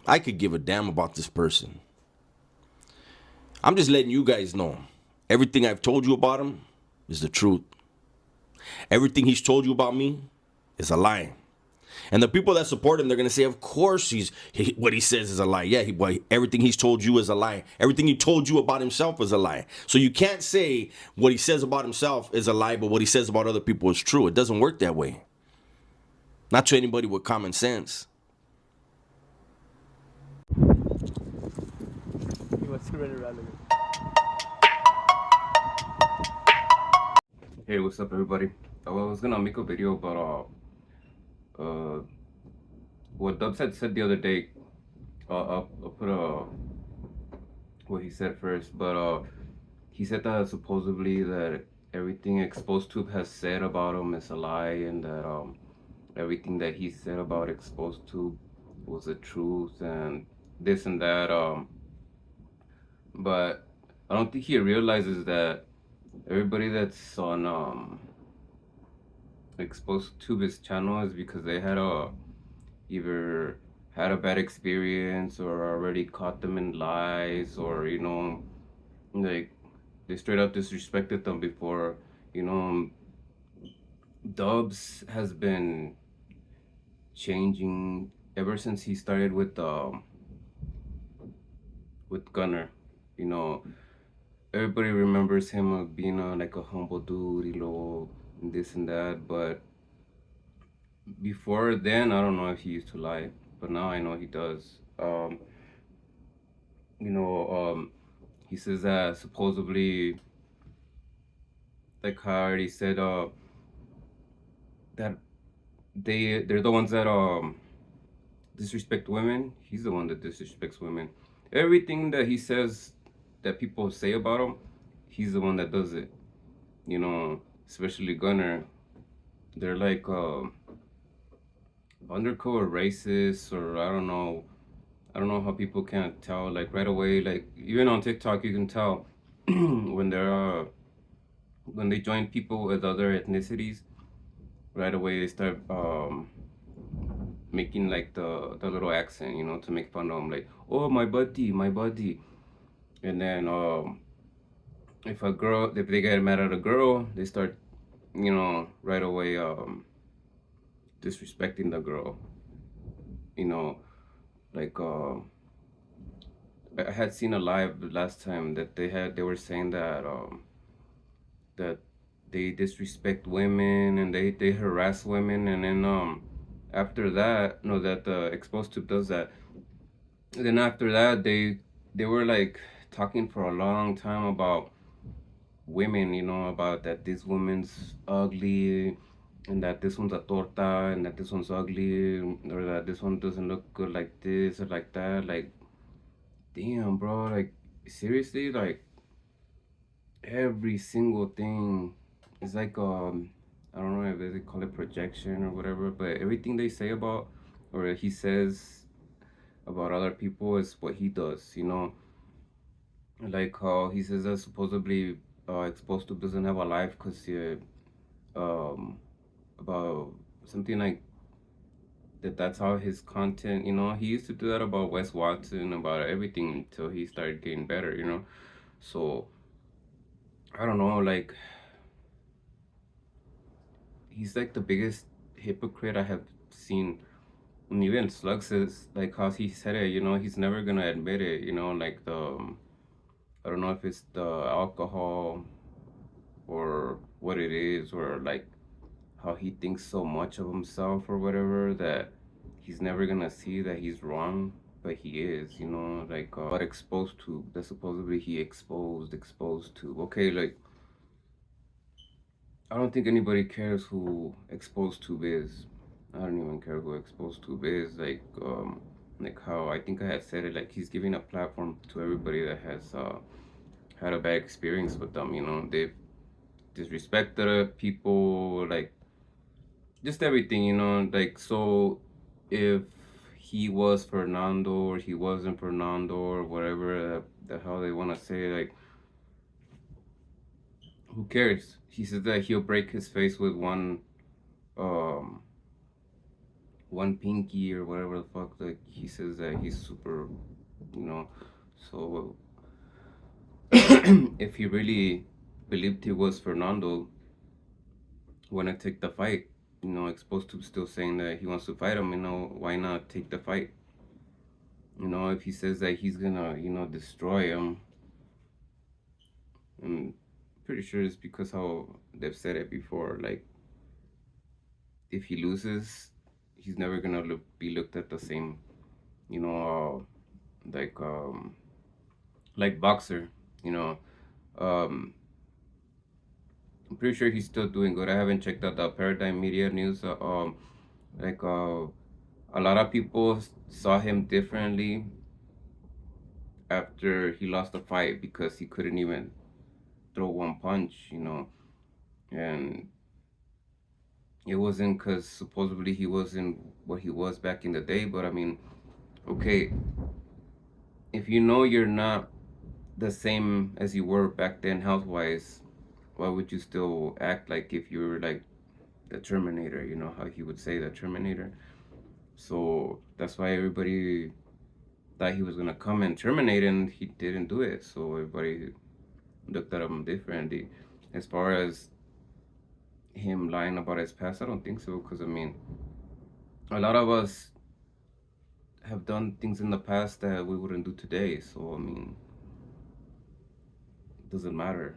I could give a damn about this person. I'm just letting you guys know. Everything I've told you about him is the truth. Everything he's told you about me is a lie. And the people that support him, they're gonna say, "Of course, what he says is a lie." Yeah, everything he's told you is a lie. Everything he told you about himself is a lie. So you can't say what he says about himself is a lie, but what he says about other people is true. It doesn't work that way. Not to anybody with common sense. He wants to run around again. Hey, what's up, everybody? I was gonna make a video about what Dubs had said the other day. I'll put what he said first, but he said that supposedly that everything Exposed Tube has said about him is a lie, and that everything that he said about Exposed Tube was the truth, and this and that. But I don't think he realizes that everybody that's on Exposed Tube's channel is because they had either had a bad experience or already caught them in lies, or like they straight up disrespected them before. you know Dubs has been changing ever since he started with Gunner. you know Everybody remembers him of being like a humble dude, this and that, but before then I don't know if he used to lie, but now I know he does. You know, he says that supposedly, like I already said, that they're the ones that disrespect women. He's the one that disrespects women. Everything that he says that people say about him, he's the one that does it. Especially Gunner. They're like undercover racists, or I don't know how people can't tell, like, right away. Like, even on TikTok you can tell when when they join people with other ethnicities. Right away they start making like the little accent, to make fun of them, like, "Oh, my buddy, my buddy." And then if they get mad at a girl, they start, right away disrespecting the girl. you know like I had seen a live last time that they were saying that they disrespect women, and they harass women, and then after that, no, that the Exposed Tube does that. Then after that, they were like talking for a long time about women, about that this woman's ugly, and that this one's a torta, and that this one's ugly, or that this one doesn't look good like this or like that. Like, damn, bro, like, seriously, like, every single thing is like I don't know if they call it projection or whatever, but everything they say about, or he says about other people, is what he does. Like how he says that supposedly Exposed Tube doesn't have a life because um about something like that. That's how his content. He used to do that about Wes Watson, about everything, until he started getting better. So I don't know, like, he's like the biggest hypocrite I have seen. And even Slug says, like, how he said it, he's never gonna admit it, like I don't know if it's the alcohol or what it is, or like how he thinks so much of himself or whatever, that he's never gonna see that he's wrong, but he is, like, but Exposed to that supposedly he exposed to. Okay, like, I don't think anybody cares who Exposed Tube is. I don't even care who Exposed Tube is. Like how I think I had said it, like, he's giving a platform to everybody that has had a bad experience with them. They've disrespected people, like, just everything. Like, so if he was Fernando or he wasn't Fernando, or whatever the hell they want to say, like, who cares? He said that he'll break his face with one um one pinky or whatever the fuck. Like he says that he's super, you know. So if he really believed he was Fernando, wanna take the fight, exposed to still saying that he wants to fight him, why not take the fight? If he says that he's gonna, destroy him, I'm pretty sure it's because how they've said it before. Like, if he loses, he's never gonna be looked at the same, you know, like boxer, you know. Um, I'm pretty sure he's still doing good. I haven't checked out the Paradigm Media news. Like a lot of people saw him differently after he lost the fight because he couldn't even throw one punch, and it wasn't because supposedly he wasn't what he was back in the day. But I mean, okay, if you know you're not the same as you were back then health wise, why would you still act like if you were like the Terminator? You know how he would say the Terminator. So that's why everybody thought he was gonna come and terminate, and he didn't do it. So everybody looked at him differently. As far as him lying about his past, I don't think so. Because I mean, a lot of us have done things in the past that we wouldn't do today. So I mean, it doesn't matter,